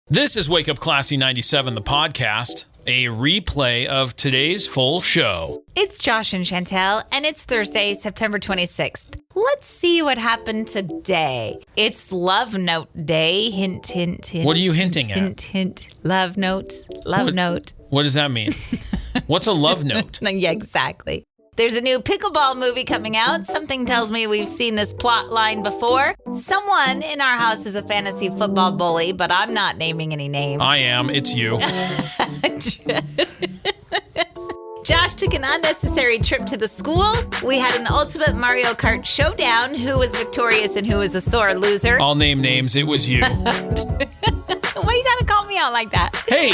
This is Wake Up Classy 97, the podcast, a replay of today's full show. It's Josh and Chantel, and it's Thursday, September 26th. Let's see what happened today. It's Love Note Day. Hint, hint, hint. What are you hinting at? Hint, hint. Love notes. Love note. What does that mean? What's a love note? Yeah, exactly. There's a new pickleball movie coming out. Something tells me we've seen this plot line before. Someone in our house is a fantasy football bully, but I'm not naming any names. I am. It's you. Josh took an unnecessary trip to the school. We had an ultimate Mario Kart showdown. Who was victorious and who was a sore loser? I'll name names. It was you. Why you gotta call me out like that? Hey,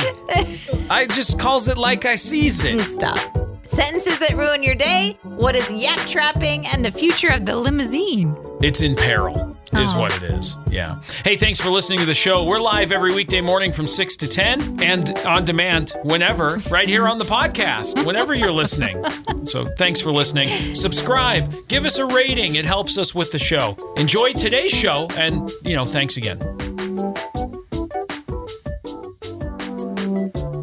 I just calls it like I sees it. Stop. Sentences that ruin your day. What is yap trapping and the future of the limousine? It's in peril, is what it is. Yeah. Hey, thanks for listening to the show. We're live every weekday morning from 6 to 10 and on demand whenever, right here on the podcast, whenever you're listening. So thanks for listening. Subscribe. Give us a rating. It helps us with the show. Enjoy today's show and, thanks again.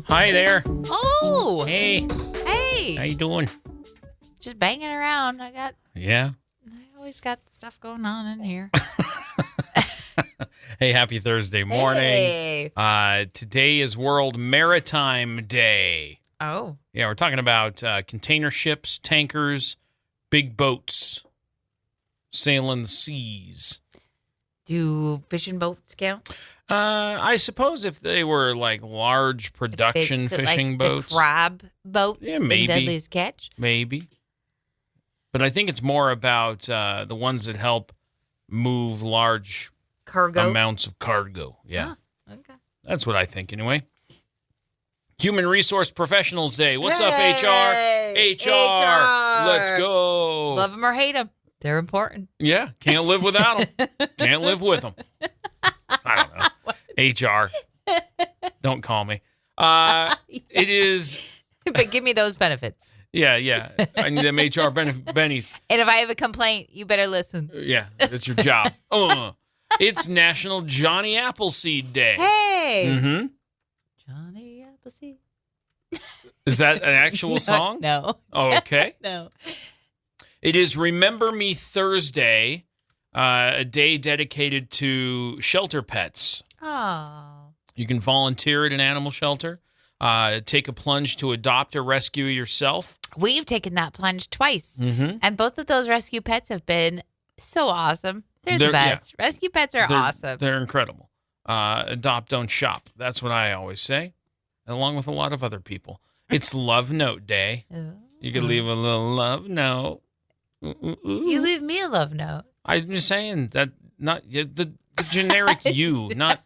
Hi there. Oh. Hey. Hey. How you doing? Just banging around. I always got stuff going on in here. Hey, happy Thursday morning. Hey. Today is World Maritime Day. Oh. Yeah, we're talking about container ships, tankers, big boats sailing the seas. Do fishing boats count? I suppose if they were like large production fishing boats. The crab boats in Deadliest Catch? Maybe. But I think it's more about the ones that help move large amounts of cargo. Yeah. Oh, okay. That's what I think anyway. Human Resource Professionals Day. What's up, HR? HR. Let's go. Love them or hate them. They're important. Yeah. Can't live without them. Can't live with them. I don't know. HR. Don't call me. It is. But give me those benefits. Yeah. I need them HR bennies. And if I have a complaint, you better listen. Yeah, that's your job. It's National Johnny Appleseed Day. Hey. Mm-hmm. Johnny Appleseed. Is that an actual song? No. Oh, okay. No. It is Remember Me Thursday, a day dedicated to shelter pets. Oh. You can volunteer at an animal shelter, take a plunge to adopt or rescue yourself. We've taken that plunge twice. Mm-hmm. And both of those rescue pets have been so awesome. They're the best. Yeah. Rescue pets are awesome. They're incredible. Adopt, don't shop. That's what I always say, along with a lot of other people. It's Love Note Day. Ooh. You could leave a little love note. You leave me a love note. I'm just saying that not the generic you, not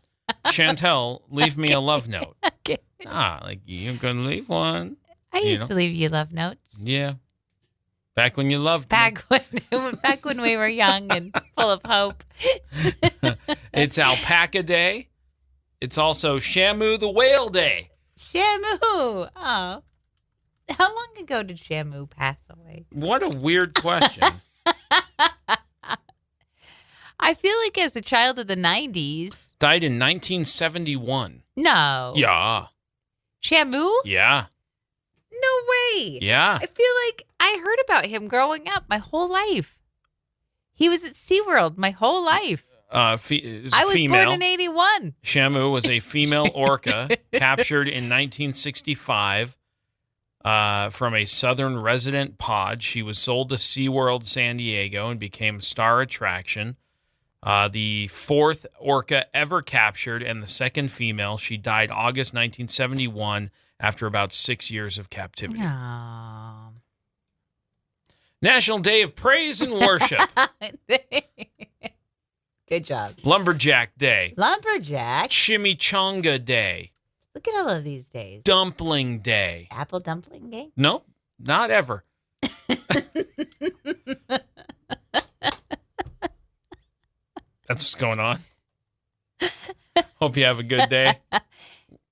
Chantel, leave me a love note. Okay. Like you're going to leave one. I used to leave you love notes. Yeah. Back when you loved back when we were young and full of hope. It's Alpaca Day. It's also Shamu the Whale Day. Shamu. Oh. How long ago did Shamu pass away? What a weird question. I feel like as a child of the 90s. Died in 1971. No. Yeah. Shamu? Yeah. No way. Yeah. I feel like I heard about him growing up my whole life. He was at SeaWorld my whole life. I was born in 81. Shamu was a female orca captured in 1965 from a southern resident pod. She was sold to SeaWorld San Diego and became a star attraction. The fourth orca ever captured and the second female. She died August 1971 after about 6 years of captivity. Aww. National Day of Praise and Worship. Good job. Lumberjack Day. Lumberjack. Chimichanga Day. Look at all of these days. Dumpling Day. Apple Dumpling Day? Nope, not ever. That's what's going on. Hope you have a good day.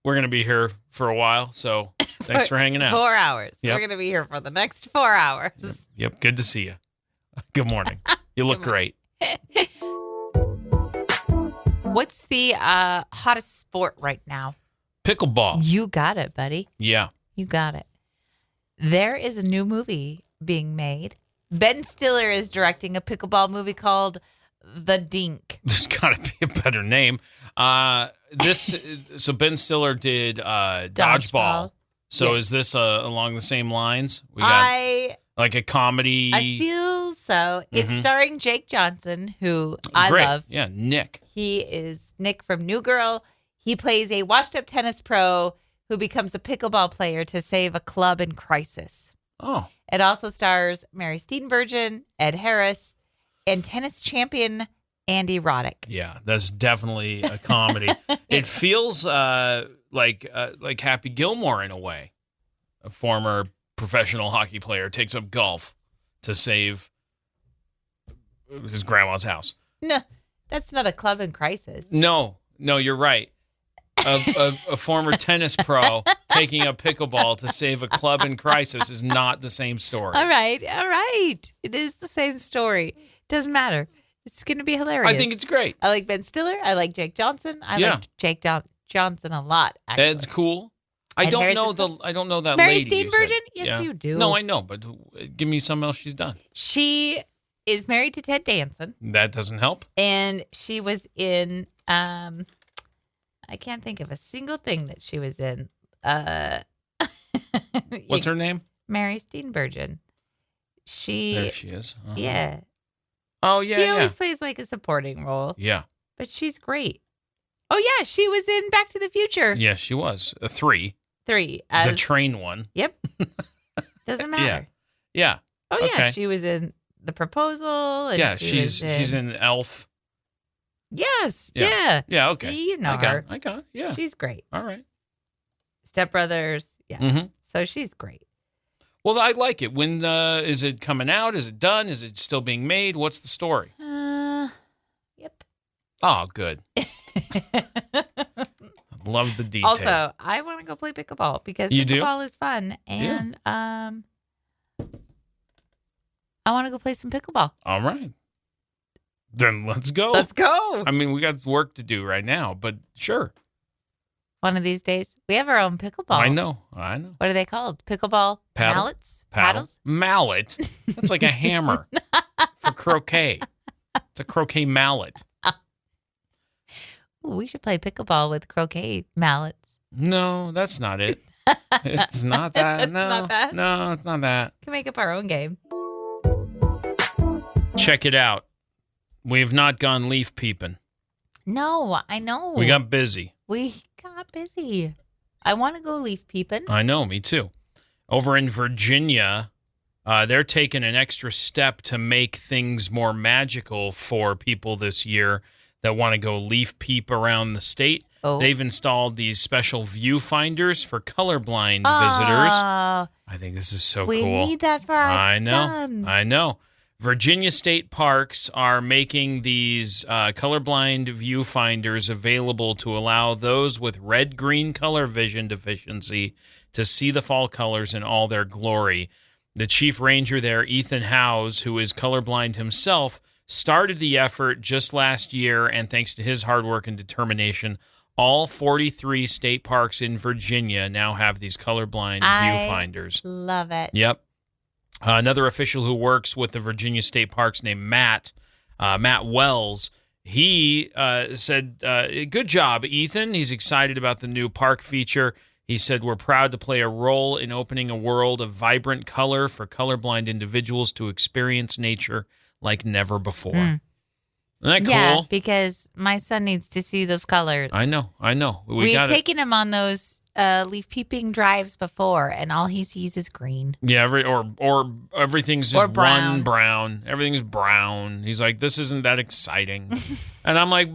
We're going to be here for a while, so thanks for hanging out. 4 hours. Yep. We're going to be here for the next 4 hours. Yep, good to see you. Good morning. You look great. What's the hottest sport right now? Pickleball. You got it, buddy. Yeah. You got it. There is a new movie being made. Ben Stiller is directing a pickleball movie called The Dink. There's got to be a better name. So Ben Stiller did Dodgeball. So is this along the same lines? We got like a comedy. I feel so. It's starring Jake Johnson, who I Great. love. Yeah, Nick. He is Nick from New Girl. He plays a washed-up tennis pro who becomes a pickleball player to save a club in crisis. Oh. It also stars Mary Steenburgen, Ed Harris, and tennis champion Andy Roddick. Yeah, that's definitely a comedy. It feels like Happy Gilmore in a way. A former professional hockey player takes up golf to save his grandma's house. No, that's not a club in crisis. No, you're right. A former tennis pro taking up pickleball to save a club in crisis is not the same story. All right. It is the same story. Doesn't matter. It's going to be hilarious. I think it's great. I like Ben Stiller. I like Jake Johnson. I like Jake Johnson a lot, actually. Ed's cool. I don't know that Mary lady. Steenburgen? Yes, you do. No, I know, but give me something else she's done. She is married to Ted Danson. That doesn't help. And she was in I can't think of a single thing that she was in. What's her name? Mary Steenburgen. There she is. Uh-huh. Yeah. Oh, yeah, She always plays like a supporting role. Yeah. But she's great. Oh, yeah. She was in Back to the Future. Yeah, she was. 3. 3. The train one. Yep. Doesn't matter. Yeah. Oh, yeah. Okay. She was in The Proposal. And yeah, she's in Elf. Yes. Yeah. Yeah. Yeah, okay. See, you know her. I got it. Yeah. She's great. All right. Step Brothers. Yeah. Mm-hmm. So she's great. Well, I like it. When is it coming out? Is it done? Is it still being made? What's the story? Yep. Oh, good. Love the detail. Also, I want to go play pickleball because pickleball is fun, and I want to go play some pickleball. All right. Then let's go. Let's go. I mean, we got work to do right now, but sure. One of these days, we have our own pickleball. I know. What are they called? Pickleball mallets? Paddles? Mallet? That's like a hammer for croquet. It's a croquet mallet. Ooh, we should play pickleball with croquet mallets. No, that's not it. It's not that. It's No, not that? No, it's not that. We can make up our own game. Check it out. We have not gone leaf peeping. No, I know. We got busy. I want to go leaf peeping. I know, me too. Over in Virginia, they're taking an extra step to make things more magical for people this year that want to go leaf peep around the state. Oh. They've installed these special viewfinders for colorblind visitors. I think this is so cool. We need that for our son. I know. Virginia State Parks are making these colorblind viewfinders available to allow those with red-green color vision deficiency to see the fall colors in all their glory. The chief ranger there, Ethan Howes, who is colorblind himself, started the effort just last year, and thanks to his hard work and determination, all 43 state parks in Virginia now have these colorblind viewfinders. Love it. Yep. Another official who works with the Virginia State Parks named Matt Wells, he said, good job, Ethan. He's excited about the new park feature. He said, we're proud to play a role in opening a world of vibrant color for colorblind individuals to experience nature like never before. Isn't that cool? Yeah, because my son needs to see those colors. I know. We've taken him on those leaf peeping drives before, and all he sees is green. Yeah, or everything's just brown. brown. Everything's brown. He's like, this isn't that exciting. And I'm like,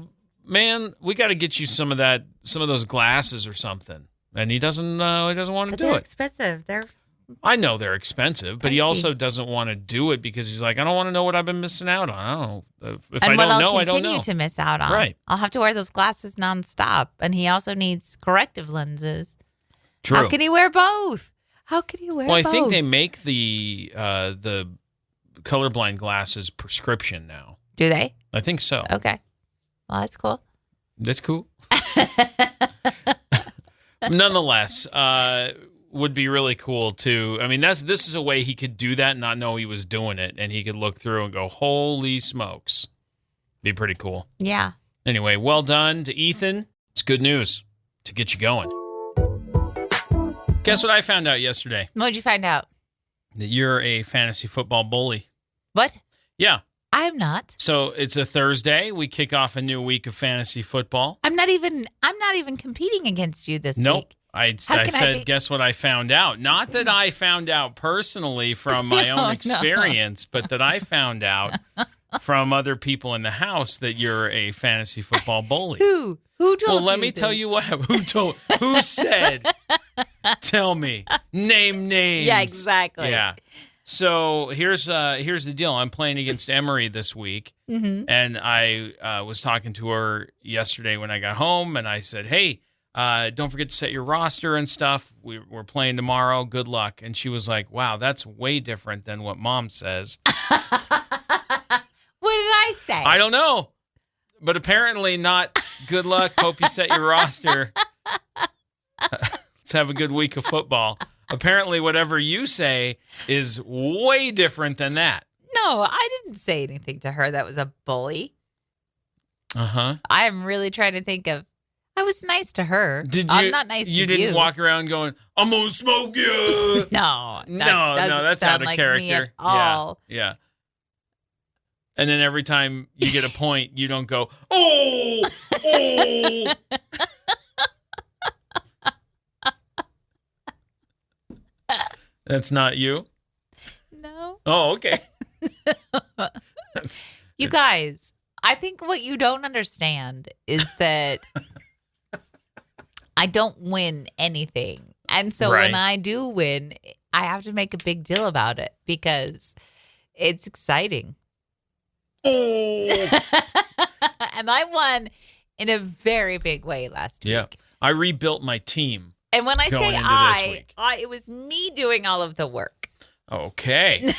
man, we got to get you some of those glasses or something. And he doesn't want to do They're it. expensive. I know they're expensive, but he Pricey. also doesn't want to do it because he's like, I don't want to know what I've been missing out on. I don't know. If And I what don't know, I'll I don't continue know. to miss out on. Right. I'll have to wear those glasses nonstop. And he also needs corrective lenses. True. How can he wear both? Well, I think they make the colorblind glasses prescription now. Do they? I think so. Okay. Well, that's cool. That's cool. Nonetheless, would be really cool too. I mean, this is a way he could do that and not know he was doing it, and he could look through and go, "Holy smokes!" Be pretty cool. Yeah. Anyway, well done to Ethan. It's good news to get you going. Guess what I found out yesterday? What'd you find out? That you're a fantasy football bully. What? Yeah. I am not. So it's a Thursday. We kick off a new week of fantasy football. I'm not even competing against you this Nope. week. I said, guess what I found out? Not that I found out personally from my own experience, but that I found out from other people in the house that you're a fantasy football bully. Who told you? Well, let me tell you what. Who said? Tell me. Name names. Yeah, exactly. Yeah. So here's the deal. I'm playing against Emery this week, and I was talking to her yesterday when I got home, and I said, "Hey, don't forget to set your roster and stuff. We're playing tomorrow. Good luck." And she was like, "Wow, that's way different than what Mom says." What did I say? I don't know, but apparently not. Good luck. Hope you set your roster. Let's have a good week of football. Apparently, whatever you say is way different than that. No, I didn't say anything to her that was a bully. Uh-huh. I'm really trying to think of. I was nice to her. I'm not nice to you. You didn't walk around going, "I'm gonna smoke you." No, no, that's out of like character. Me at all. Yeah. And then every time you get a point, you don't go, "Oh, oh." That's not you? No. Oh, okay. You guys, I think what you don't understand is that I don't win anything. And so when I do win, I have to make a big deal about it because it's exciting. Oh. And I won in a very big way last week. I rebuilt my team. And when I say it was me doing all of the work. Okay.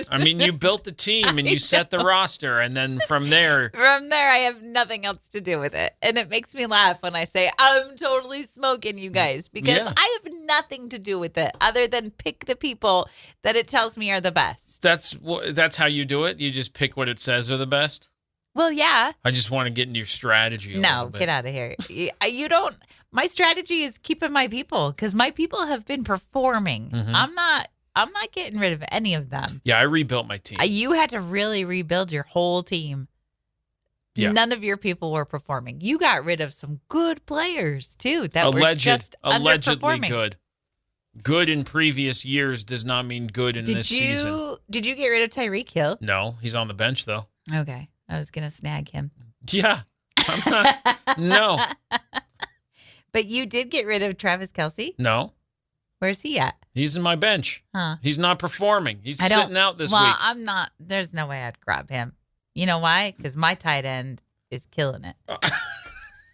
I mean, you built the team and you set the roster, and then from there, I have nothing else to do with it. And it makes me laugh when I say, I'm totally smoking you guys, because I have nothing to do with it other than pick the people that it tells me are the best. That's how you do it? You just pick what it says are the best? Well, yeah. I just want to get into your strategy a little bit. Get out of here. You don't. My strategy is keeping my people because my people have been performing. Mm-hmm. I'm not getting rid of any of them. Yeah, I rebuilt my team. You had to really rebuild your whole team. Yeah. None of your people were performing. You got rid of some good players, too, that were just allegedly underperforming. Good. Good in previous years does not mean good in this season. Did you get rid of Tyreek Hill? No, he's on the bench, though. Okay. I was going to snag him. Yeah. I'm not. No. But you did get rid of Travis Kelce? No. Where's he at? He's in my bench. Huh. He's not performing. He's sitting out this week. Well, I'm not. There's no way I'd grab him. You know why? Because my tight end is killing it.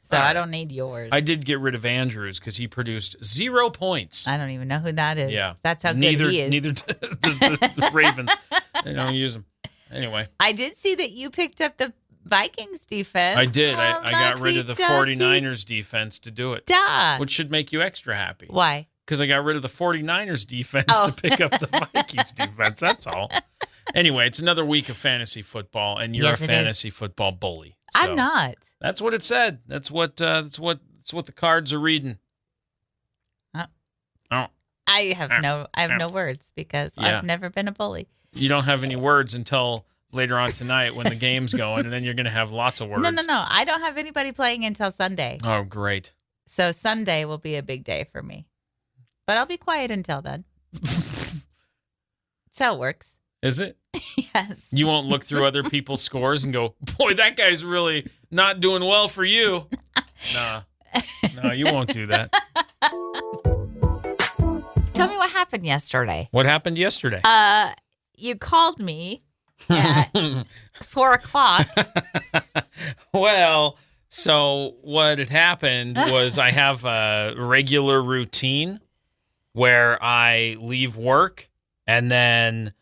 So I don't need yours. I did get rid of Andrews because he produced 0 points. I don't even know who that is. Yeah. That's how good he is. Neither does the Ravens. They don't use him. Anyway. I did see that you picked up the Vikings defense. I did. I got rid of the 49ers defense to do it. Duh. Which should make you extra happy. Why? Because I got rid of the 49ers defense to pick up the Vikings defense. That's all. Anyway, it's another week of fantasy football, and you're a fantasy football bully. So I'm not. That's what it said. That's what the cards are reading. I have no words because I've never been a bully. You don't have any words until later on tonight when the game's going, and then you're going to have lots of words. No. I don't have anybody playing until Sunday. Oh, great. So Sunday will be a big day for me. But I'll be quiet until then. That's how it works. Is it? Yes. You won't look through other people's scores and go, boy, that guy's really not doing well for you. No, you won't do that. Tell me what happened yesterday. What happened yesterday? You called me at 4:00. Well, so what had happened was I have a regular routine where I leave work and then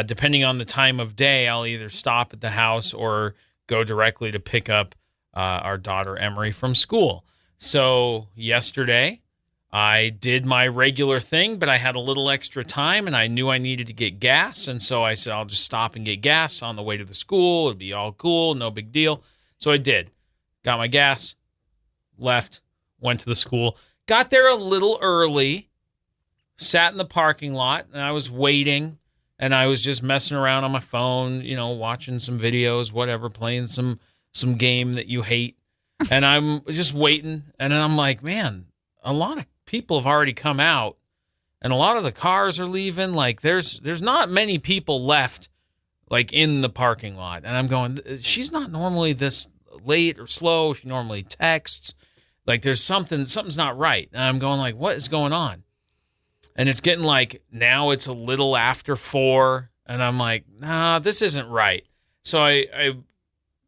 depending on the time of day, I'll either stop at the house or go directly to pick up our daughter Emery from school. So yesterday, I did my regular thing, but I had a little extra time, and I knew I needed to get gas. And so I said, I'll just stop and get gas on the way to the school. It'll be all cool, no big deal. So I did. Got my gas, left, went to the school. Got there a little early, sat in the parking lot, and I was waiting, and I was just messing around on my phone, watching some videos, whatever, playing some game that you hate. And I'm just waiting, and then I'm like, man, a lot of people have already come out, and a lot of the cars are leaving. Like, there's not many people left, like, in the parking lot. And I'm going, she's not normally this late or slow. She normally texts. Like, there's something's not right. And I'm going, like, what is going on? And it's getting like, now it's a little after 4, and I'm like, nah, this isn't right. So I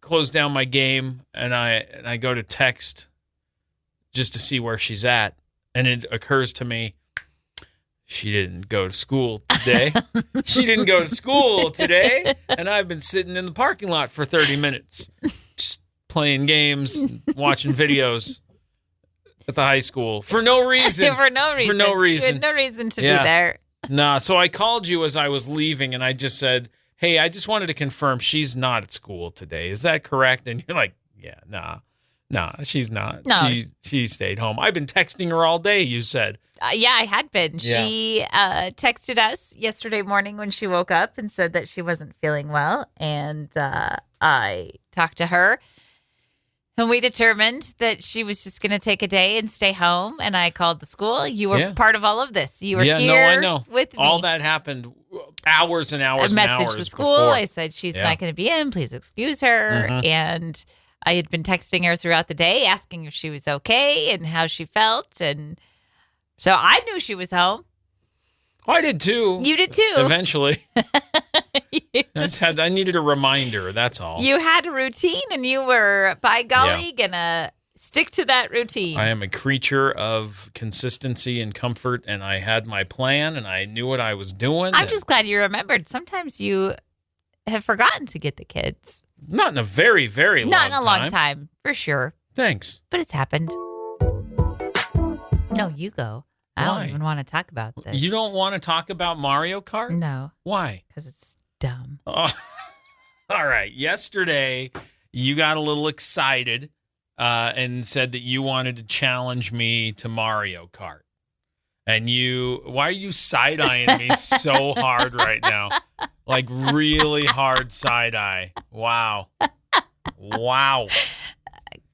close down my game, and I go to text just to see where she's at. And it occurs to me, she didn't go to school today. She didn't go to school today. And I've been sitting in the parking lot for 30 minutes, just playing games, watching videos at the high school for no reason. For no reason. You had no reason to be there. Nah, so I called you as I was leaving, and I just said, hey, I just wanted to confirm she's not at school today. Is that correct? And you're like, yeah, nah, she's not. No. She stayed home. I've been texting her all day, you said. Yeah, I had been. Yeah. She texted us yesterday morning when she woke up and said that she wasn't feeling well. And I talked to her, and we determined that she was just going to take a day and stay home. And I called the school. You were part of all of this. You were here I know. with me. All that happened hours and hours and hours I messaged the school. before. I said, she's not going to be in. Please excuse her. Mm-hmm. And I had been texting her throughout the day, asking if she was okay and how she felt. And so I knew she was home. Oh, I did too. You did too. Eventually. I needed a reminder, that's all. You had a routine, and you were, by golly, gonna stick to that routine. I am a creature of consistency and comfort, and I had my plan, and I knew what I was doing. I'm just glad you remembered. Sometimes you have forgotten to get the kids. Not in a very, very long time. Not in a long time, for sure. Thanks. But it's happened. No, you go. I Why? don't even want to talk about this. You don't want to talk about Mario Kart? No. Why? Because it's dumb. Oh, all right. Yesterday, you got a little excited and said that you wanted to challenge me to Mario Kart. And why are you side-eyeing me so hard right now? Like really hard side-eye. Wow.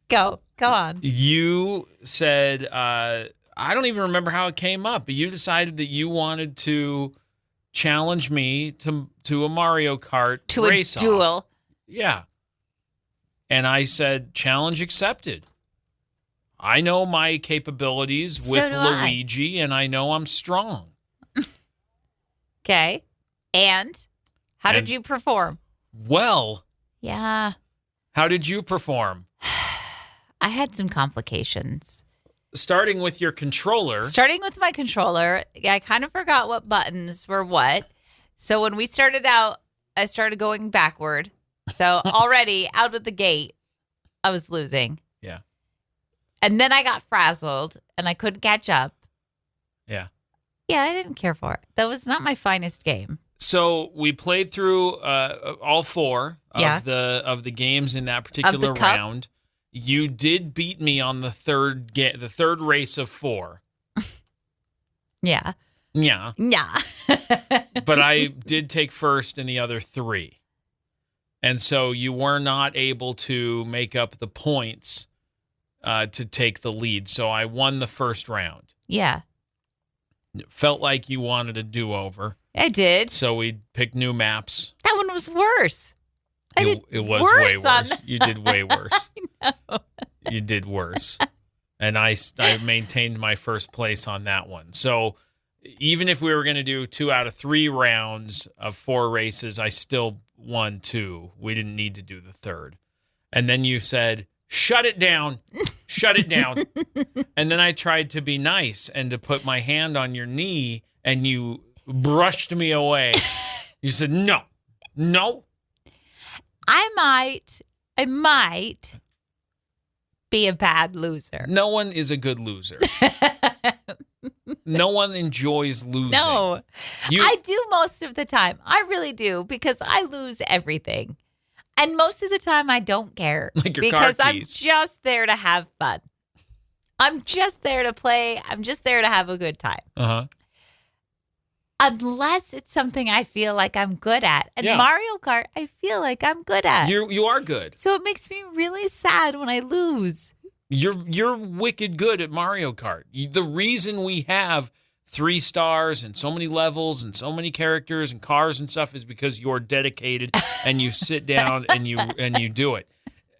Go on. You said, I don't even remember how it came up, but you decided that you wanted to challenge me to a Mario Kart race a duel. off. Yeah. And I said, challenge accepted. I know my capabilities with Luigi, and I know I'm strong. Okay. And how did you perform? Well. Yeah. How did you perform? I had some complications. Starting with your controller. Starting with my controller, I kind of forgot what buttons were what. So when we started out, I started going backward. So already out of the gate, I was losing. Yeah. And then I got frazzled and I couldn't catch up. Yeah. Yeah, I didn't care for it. That was not my finest game. So we played through all 4 of the games in that particular round. You did beat me on the third race of 4. Yeah. Yeah. Yeah. But I did take first in the other 3. And so you were not able to make up the points to take the lead. So I won the first round. Yeah. It felt like you wanted a do-over. I did. So we picked new maps. That one was worse. It was way worse. You did way worse. I know. You did worse. And I maintained my first place on that one. So even if we were going to do 2 out of 3 rounds of 4 races, I still won 2. We didn't need to do the third. And then you said, shut it down. Shut it down. And then I tried to be nice and to put my hand on your knee, and you brushed me away. You said, no. I might be a bad loser. No one is a good loser. No one enjoys losing. No, I do most of the time. I really do, because I lose everything. And most of the time I don't care. Like your because car I'm keys. just there to have fun. I'm just there to play. I'm just there to have a good time. Uh-huh. Unless it's something I feel like I'm good at. And Yeah. Mario Kart, I feel like I'm good at. You are good. So it makes me really sad when I lose. You're wicked good at Mario Kart. The reason we have 3 stars and so many levels and so many characters and cars and stuff is because you're dedicated and you sit down and you do it.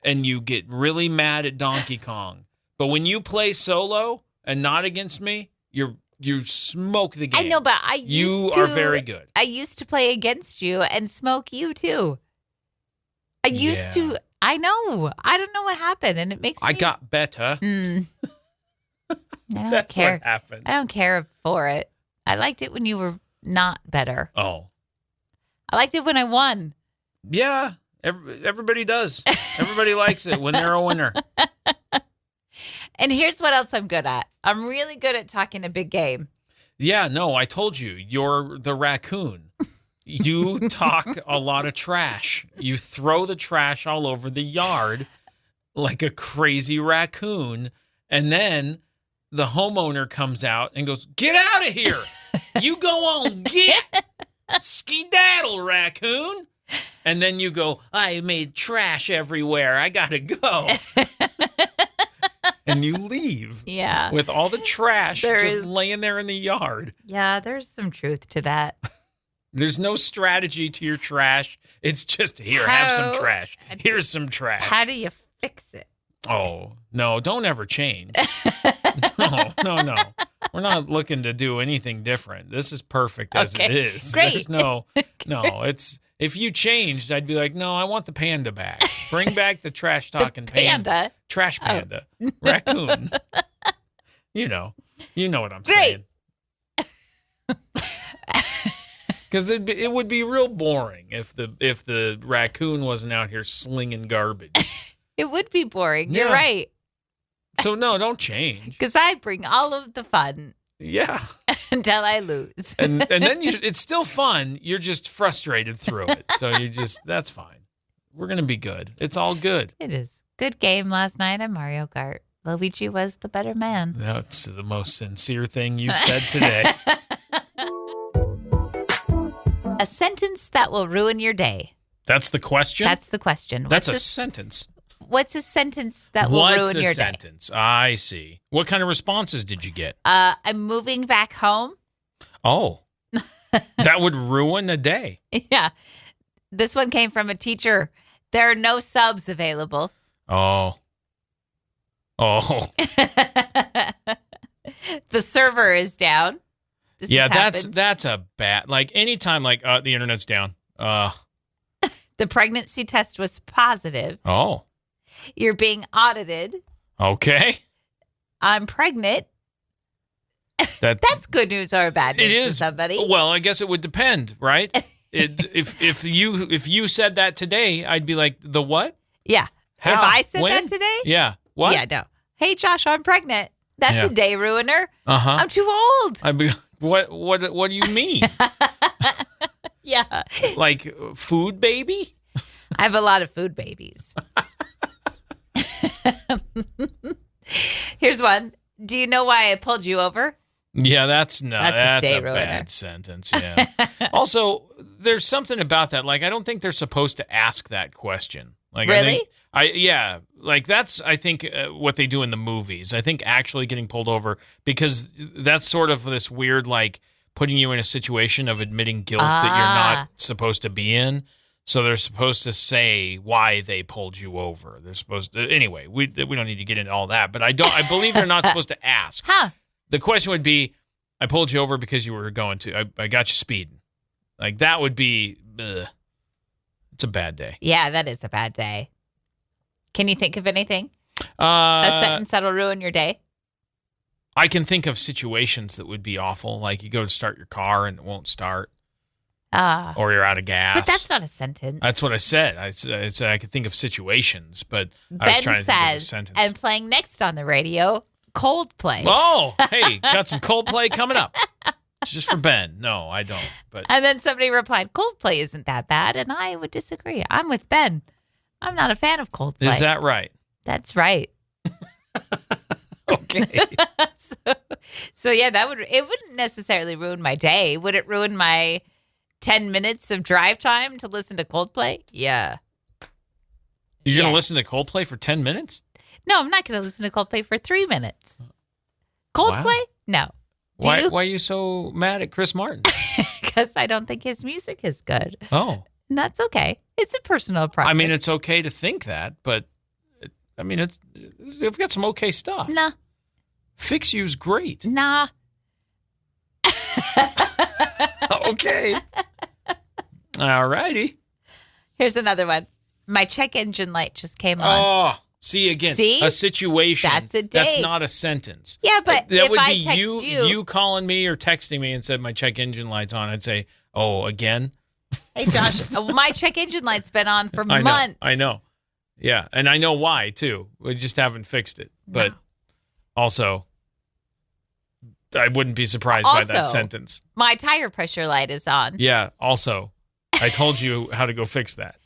And you get really mad at Donkey Kong. But when you play solo and not against me, you smoke the game. I know, but you are very good. I used to play against you and smoke you too. I used to. I know. I don't know what happened, and it makes me. I got better. I don't That's care. what happened. I don't care for it. I liked it when you were not better. Oh. I liked it when I won. Yeah. Everybody does. Everybody likes it when they're a winner. And here's what else I'm good at. I'm really good at talking a big game. Yeah, no, I told you. You're the raccoon. You talk a lot of trash. You throw the trash all over the yard like a crazy raccoon. And then the homeowner comes out and goes, "Get out of here. You go on, get. Skedaddle, raccoon." And then you go, "I made trash everywhere. I got to go." And you leave. Yeah. With all the trash There just is- laying there in the yard. Yeah, there's some truth to that. There's no strategy to your trash. It's just, here, have some How- trash. Here's some trash. How do you fix it? Oh, no, don't ever change. No. We're not looking to do anything different. This is perfect as it Okay, is. great. There's no, it's, if you changed, I'd be like, no, I want the panda back. Bring back the trash talking Panda. Trash panda. Raccoon. You know what I'm Great. saying. Because it would be real boring if the raccoon wasn't out here slinging garbage. It would be boring. You're Yeah. right. So no, don't change. Because I bring all of the fun Yeah, until I lose. and then it's still fun. You're just frustrated through it. So that's fine. We're gonna be good. It's all good. It is. Good game last night at Mario Kart. Luigi was the better man. That's the most sincere thing you've said today. A sentence that will ruin your day. That's the question. That's the question. That's a sentence. What's a sentence that will What's ruin a your sentence? I see. What kind of responses did you get? day? I'm moving back home. Oh, that would ruin a day. Yeah. This one came from a teacher. There are no subs available. Oh. The server is down. This Yeah, has happened. that's a bad. Like anytime, like the internet's down. The pregnancy test was positive. Oh. You're being audited. Okay. I'm pregnant. That's good news or bad news It to is. somebody. Well, I guess it would depend, right? If you said that today, I'd be like, the what? Yeah. How? If I said When? that today? Yeah. What? Yeah, no. Hey, Josh, I'm pregnant. That's Yeah. a day ruiner. Uh-huh. I'm too old. I'd be what do you mean? Yeah. Like food baby? I have a lot of food babies. Here's one. Do you know why I pulled you over? Yeah, that's a that's day a ruiner. bad sentence. Yeah. Also, there's something about that. Like, I don't think they're supposed to ask that question. Like, Really? I think what they do in the movies. I think actually getting pulled over, because that's sort of this weird, like, putting you in a situation of admitting guilt that you're not supposed to be in. So they're supposed to say why they pulled you over. They're supposed to, anyway. We don't need to get into all that, but I believe they're not supposed to ask. Huh. The question would be, I pulled you over because you were going to, I got you speeding. Like, that would be, it's a bad day. Yeah, that is a bad day. Can you think of anything? A sentence that'll ruin your day? I can think of situations that would be awful. Like, you go to start your car and it won't start. or you're out of gas. But that's not a sentence. That's what I said. I said I could think of situations, but I was trying to think of a sentence. And playing next on the radio, Coldplay. Oh, hey, got some Coldplay coming up. Just for Ben. No, I don't. But And then somebody replied, Coldplay isn't that bad. And I would disagree. I'm with Ben. I'm not a fan of Coldplay. Is that right? That's right. Okay. So yeah, it wouldn't necessarily ruin my day. Would it ruin my 10 minutes of drive time to listen to Coldplay? Yeah. You're going to listen to Coldplay for 10 minutes? No, I'm not going to listen to Coldplay for 3 minutes. Coldplay? Wow. No. Why are you so mad at Chris Martin? Because I don't think his music is good. Oh. And that's okay. It's a personal preference. I mean, it's okay to think that, but they've got some okay stuff. Nah. Fix You's great. Nah. Okay. All righty. Here's another one. My check engine light just came on. Oh, see again. See? A situation. That's a date. That's not a sentence. Yeah, but that if would I be text you calling me or texting me and said my check engine light's on. I'd say, oh, again? Hey, Josh, my check engine light's been on for months. I know. Yeah, and I know why, too. We just haven't fixed it. But also, I wouldn't be surprised by that sentence. My tire pressure light is on. Yeah, also, I told you how to go fix that.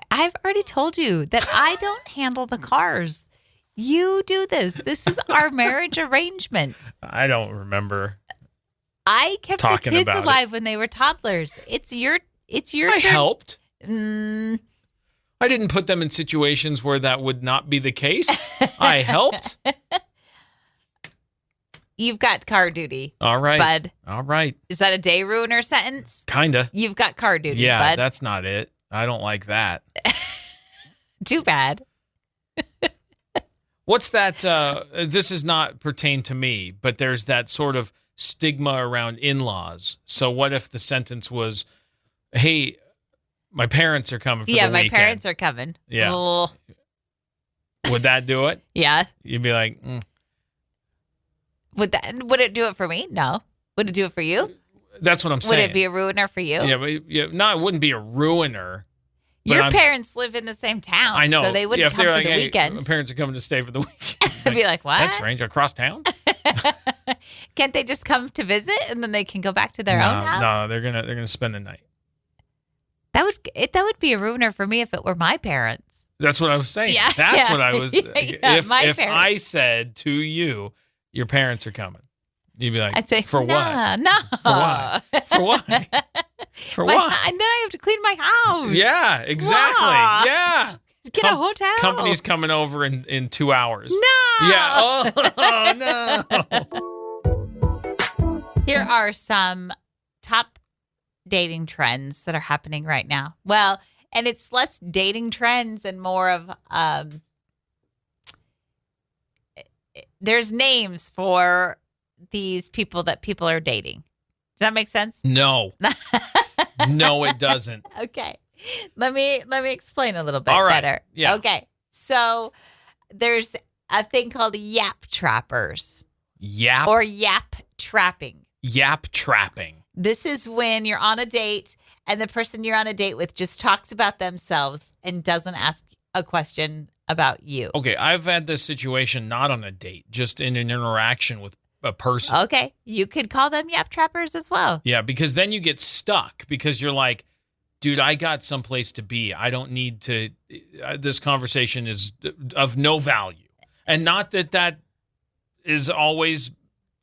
I've already told you that I don't handle the cars. You do this. This is our marriage arrangement. I don't remember. I kept the kids alive when they were toddlers. It's your I helped. I didn't put them in situations where that would not be the case. I helped. You've got car duty. All right. Bud. All right. Is that a day ruiner sentence? Kinda. You've got car duty, yeah, bud. That's not it. I don't like that. Too bad. What's that? This does not pertain to me, but there's that sort of stigma around in-laws. So what if the sentence was, hey, my parents are coming for the weekend. Yeah, my parents are coming. Yeah. Oh. Would that do it? Yeah. You'd be like, Would it do it for me? No. Would it do it for you? That's what I'm saying. Would it be a ruiner for you? Yeah, but no, it wouldn't be a ruiner. Your parents live in the same town. I know. So they wouldn't come for the weekend. My parents are coming to stay for the weekend. I'd be like, what? That's strange. Across town? Can't they just come to visit and then they can go back to their own house? No, they're gonna spend the night. That would be a ruiner for me if it were my parents. That's what I was saying. Yeah, That's what I was. If parents. I said to you, your parents are coming, you'd be like, I'd say, for what? No. For what? For what? For what? And then I have to clean my house. Yeah, exactly. Wow. Yeah. Get a hotel. Company's coming over in 2 hours. No. Yeah. Oh, no. Here are some top dating trends that are happening right now. Well, and it's less dating trends and more of there's names for these people that people are dating. Does that make sense? No. No, it doesn't. Okay. Let me explain a little bit All right. better. Yeah. Okay. So there's a thing called yap trappers. Yap? Or yap trapping. Yap trapping. This is when you're on a date and the person you're on a date with just talks about themselves and doesn't ask a question about you. Okay, I've had this situation not on a date, just in an interaction with a person. Okay, you could call them yap trappers as well. Yeah, because then you get stuck because you're like, dude, I got someplace to be. I don't need to, this conversation is of no value. And not that is always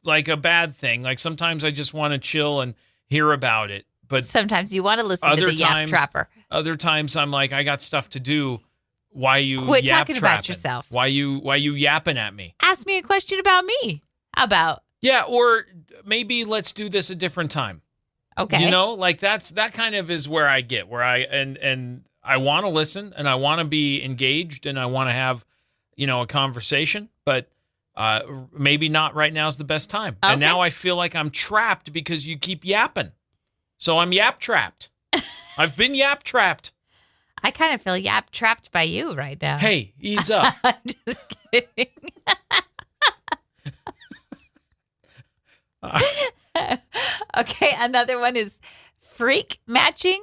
like a bad thing. Like sometimes I just want to chill and hear about it. But sometimes you want to listen to the yap trapper. Other times I'm like, I got stuff to do. Why you quit yap talking trapping? About yourself? Why you yapping at me? Ask me a question about me. How about? Yeah, or maybe let's do this a different time. Okay. You know, like that kind of is where I get where I I want to listen and I want to be engaged and I want to have, a conversation, but maybe not right now is the best time. Okay. And now I feel like I'm trapped because you keep yapping. So I'm yap trapped. I've been yap trapped. I kind of feel yap trapped by you right now. Hey, ease up. I'm just kidding. Okay, another one is freak matching.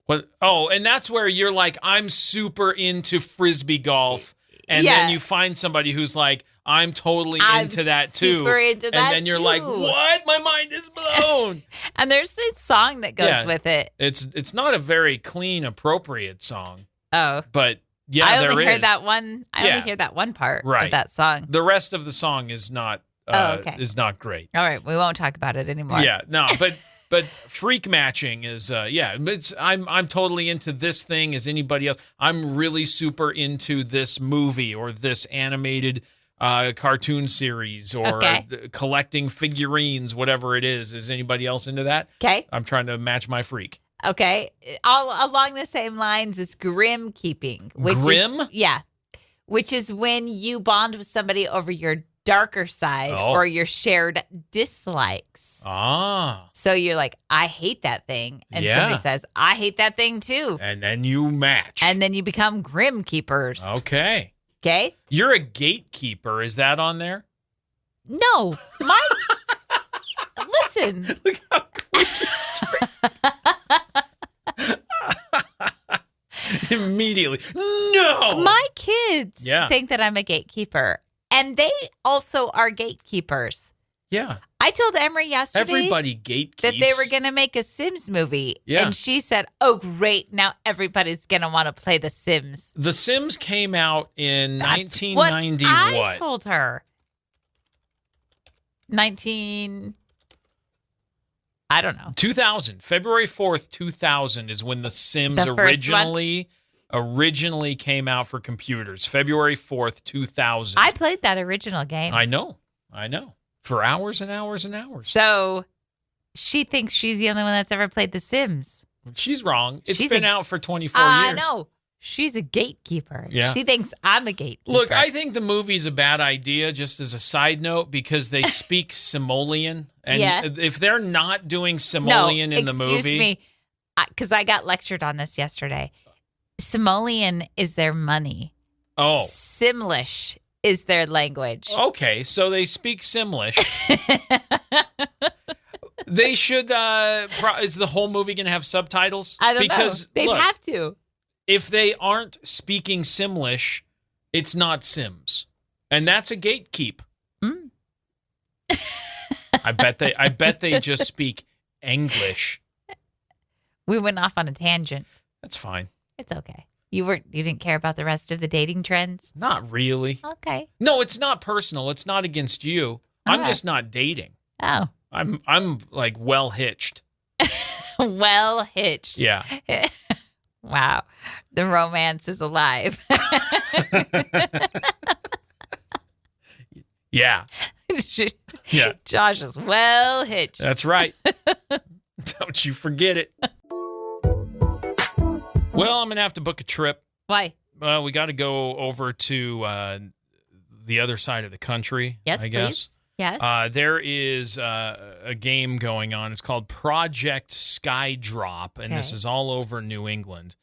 What? Oh, and that's where you're like, I'm super into frisbee golf. And then you find somebody who's like, I'm totally into that too. Super into that and then you're like, what? My mind is blown. And there's this song that goes with it. It's not a very clean, appropriate song. Oh. But yeah, I there only is. heard that one. I only hear that one part of that song. The rest of the song is not is not great. All right, we won't talk about it anymore. Yeah, no, but freak matching is I'm totally into this thing as anybody else. I'm really super into this movie or this animated cartoon series or collecting figurines, whatever it is. Is anybody else into that? Okay. I'm trying to match my freak. Okay. All along the same lines is grim keeping. Grim? Which is when you bond with somebody over your darker side or your shared dislikes. So you're like, I hate that thing. And somebody says, I hate that thing too. And then you match. And then you become grim keepers. Okay. Okay. You're a gatekeeper. Is that on there? No. Listen. Look how immediately. No. My kids think that I'm a gatekeeper. And they also are gatekeepers. Yeah. I told Emery yesterday everybody gatekeeps. that they were going to make a Sims movie. Yeah. And she said, oh, great. Now everybody's going to want to play The Sims. The Sims came out in That's 1990 what I told her. I don't know. 2000. February 4th, 2000 is when The Sims originally came out for computers. February 4th, 2000. I played that original game. I know. For hours and hours and hours. So she thinks she's the only one that's ever played The Sims. She's wrong. It's been out for 24 years. I know. She's a gatekeeper. Yeah. She thinks I'm a gatekeeper. Look, I think the movie's a bad idea, just as a side note, because they speak Simoleon. And if they're not doing Simoleon in the movie. Excuse me, because I got lectured on this yesterday. Simoleon is their money. Oh. Simlish is their language. Okay, so they speak Simlish. They should, is the whole movie going to have subtitles? I don't know. They'd look, have to. If they aren't speaking Simlish, it's not Sims. And that's a gatekeep. Mm. I bet they just speak English. We went off on a tangent. That's fine. It's okay. You didn't care about the rest of the dating trends? Not really. Okay. No, it's not personal. It's not against you. I'm just not dating. Oh. I'm like well hitched. Well hitched. Yeah. Wow. The romance is alive. Yeah. Yeah. Josh is well hitched. That's right. Don't you forget it. Well, I'm going to have to book a trip. Why? Well, we got to go over to the other side of the country, yes, I guess. Please. Yes. There is a game going on. It's called Project Skydrop, and this is all over New England.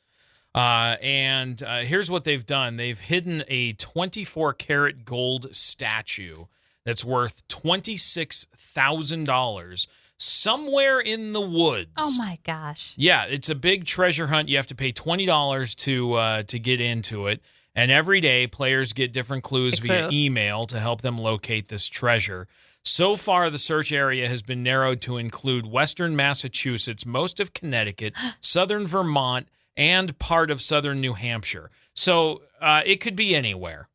And here's what they've done. They've hidden a 24-karat gold statue that's worth $26,000 somewhere in the woods. Oh, my gosh. Yeah, it's a big treasure hunt. You have to pay $20 to get into it. And every day, players get different clues via email to help them locate this treasure. So far, the search area has been narrowed to include western Massachusetts, most of Connecticut, southern Vermont, and part of southern New Hampshire. So it could be anywhere.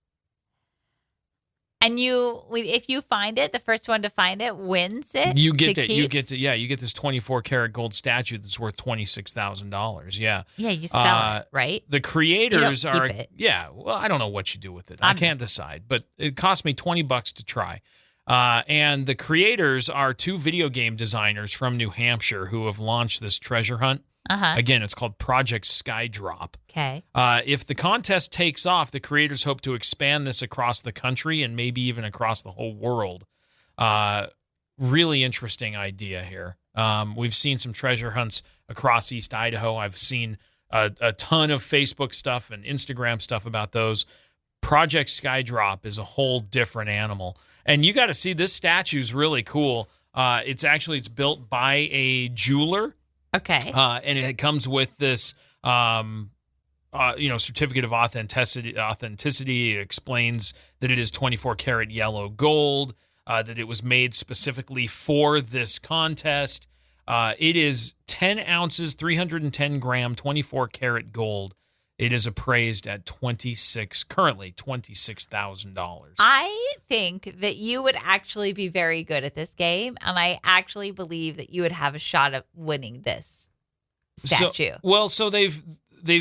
And if you find it, the first one to find it wins it. You get this 24-karat gold statue that's worth $26,000. Yeah. Yeah, you sell it, right? The creators you don't keep it. Yeah. Well, I don't know what you do with it. I can't decide, but it cost me $20 to try. And the creators are two video game designers from New Hampshire who have launched this treasure hunt. Again, it's called Project Skydrop. Okay. If the contest takes off, the creators hope to expand this across the country and maybe even across the whole world. Really interesting idea here. We've seen some treasure hunts across East Idaho. I've seen a ton of Facebook stuff and Instagram stuff about those. Project Skydrop is a whole different animal. And you got to see, this statue's really cool. It's built by a jeweler Okay. And it comes with this, certificate of authenticity. It explains that it is 24 karat yellow gold, that it was made specifically for this contest. It is 10 ounces, 310 gram, 24 karat gold. It is appraised at currently $26,000. I think that you would actually be very good at this game, and I actually believe that you would have a shot at winning this statue. So they've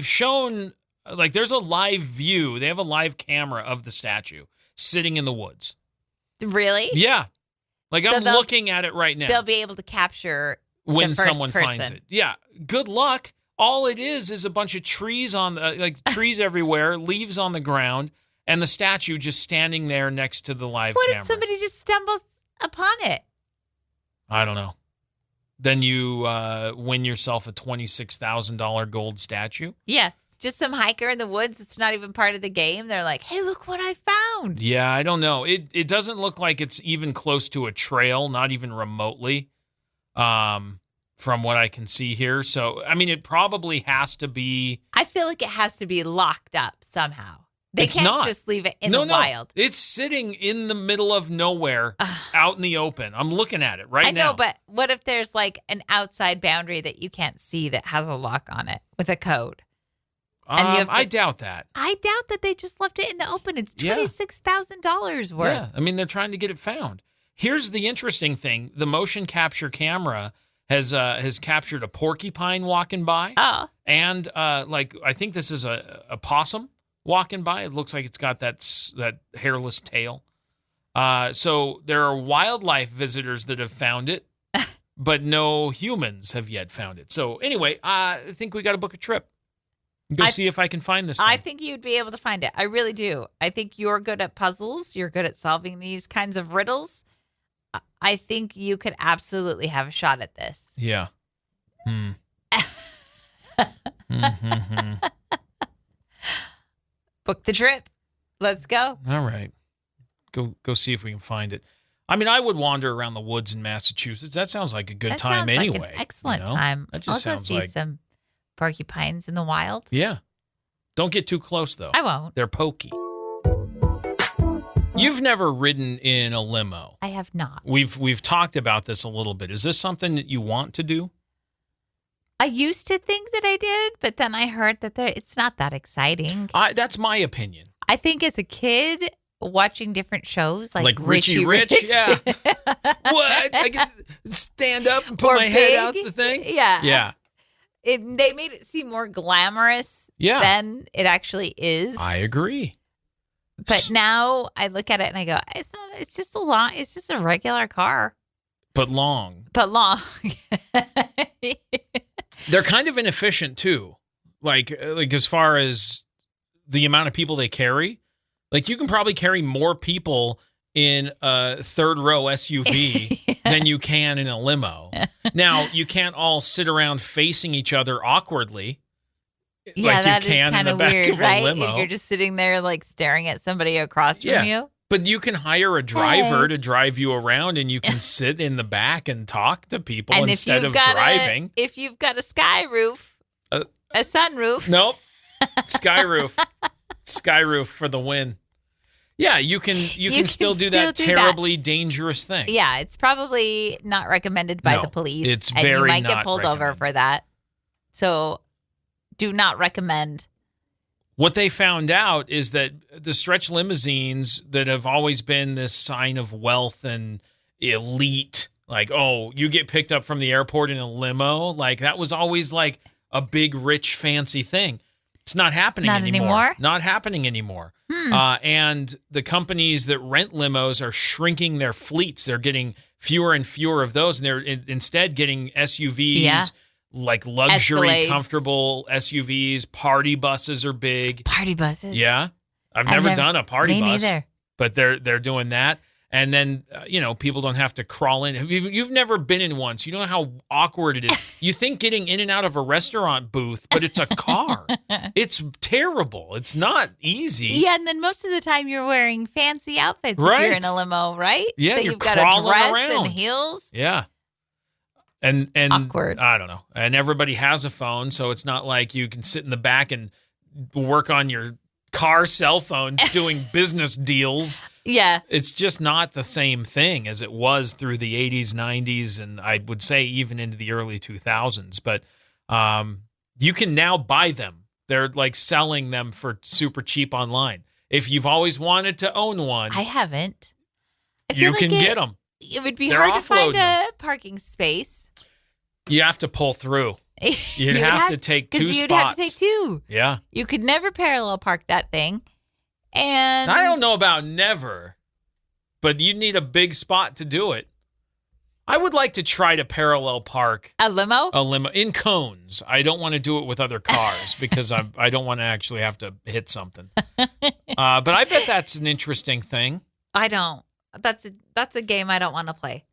shown, like, there's a live view. They have a live camera of the statue sitting in the woods. Really? Yeah. Like, so I'm looking at it right now. They'll be able to capture when the first someone person. finds it. Yeah. Good luck. All it is a bunch of trees trees everywhere, leaves on the ground, and the statue just standing there next to the live camera. What if somebody just stumbles upon it? I don't know. Then you win yourself a $26,000 gold statue? Yeah. Just some hiker in the woods. It's not even part of the game. They're like, hey, look what I found. Yeah, I don't know. It doesn't look like it's even close to a trail, not even remotely. From what I can see here. So, I mean, it probably has to be... I feel like it has to be locked up somehow. They can't just leave it in the wild. It's sitting in the middle of nowhere, out in the open. I'm looking at it right now. I know, but what if there's like an outside boundary that you can't see that has a lock on it with a code? I doubt that. I doubt that they just left it in the open. It's $26,000 worth. Yeah, I mean, they're trying to get it found. Here's the interesting thing. The motion capture camera has captured a porcupine walking by. Oh. And I think this is a possum walking by. It looks like it's got that hairless tail. So there are wildlife visitors that have found it, but no humans have yet found it. So anyway, I think we got to book a trip. Go see if I can find this thing. I think you'd be able to find it. I really do. I think you're good at puzzles. You're good at solving these kinds of riddles. I think you could absolutely have a shot at this. Yeah. Book the trip. Let's go. All right. Go see if we can find it. I mean, I would wander around the woods in Massachusetts. That sounds like a good time anyway. Like an excellent time. That just I'll go sounds see like some porcupines in the wild. Yeah. Don't get too close, though. I won't. They're pokey. You've never ridden in a limo. I have not. We've talked about this a little bit. Is this something that you want to do? I used to think that I did, but then I heard that it's not that exciting. That's my opinion. I think as a kid, watching different shows like Richie Rich. Yeah. What? I can stand up and put my head out the thing? Yeah. Yeah. They made it seem more glamorous than it actually is. I agree. But now I look at it and I go, it's just a regular car. But long. They're kind of inefficient too. Like as far as the amount of people they carry, like you can probably carry more people in a third row SUV than you can in a limo. Now, you can't all sit around facing each other awkwardly. Yeah, like that you can is kind of weird, weird, right? Limo. If you're just sitting there like staring at somebody across from you. But you can hire a driver to drive you around, and you can sit in the back and talk to people and instead of driving. If you've got a sky roof, a sunroof. Nope. Sky roof for the win. Yeah, you can still do that terribly dangerous thing. Yeah, it's probably not recommended by the police. It's and very you might not get pulled over for that. So do not recommend. What they found out is that the stretch limousines that have always been this sign of wealth and elite, like, oh, you get picked up from the airport in a limo, like that was always like a big, rich, fancy thing. It's not happening anymore. Not happening anymore. And the companies that rent limos are shrinking their fleets. They're getting fewer and fewer of those, and they're instead getting SUVs, like luxury, Escalades. Comfortable SUVs. Party buses are big. Party buses? Yeah. I've never done a party bus. Me neither. But they're doing that. And then, people don't have to crawl in. You've never been in one, so you don't know how awkward it is. You think getting in and out of a restaurant booth, but it's a car. It's terrible. It's not easy. Yeah, and then most of the time you're wearing fancy outfits Right. if you're in a limo, right? Yeah, so you're you've got a crawling dress around. and heels. Yeah. And Awkward. I don't know. And everybody has a phone, so it's not like you can sit in the back and work on your car cell phone doing business deals. Yeah. It's just not the same thing as it was through the 80s, 90s, and I would say even into the early 2000s. But you can now buy them. They're like selling them for super cheap online. If you've always wanted to own one, I haven't. You can get them. It would be They're hard to find offloading a parking space. You have to pull through. You'd would have to take 2 spots. You'd have to take 2. Yeah. You could never parallel park that thing. And I don't know about never, but you need a big spot to do it. I would like to try to parallel park a limo in cones. I don't want to do it with other cars because I don't want to actually have to hit something. But I bet that's an interesting thing. I don't. That's a game I don't want to play.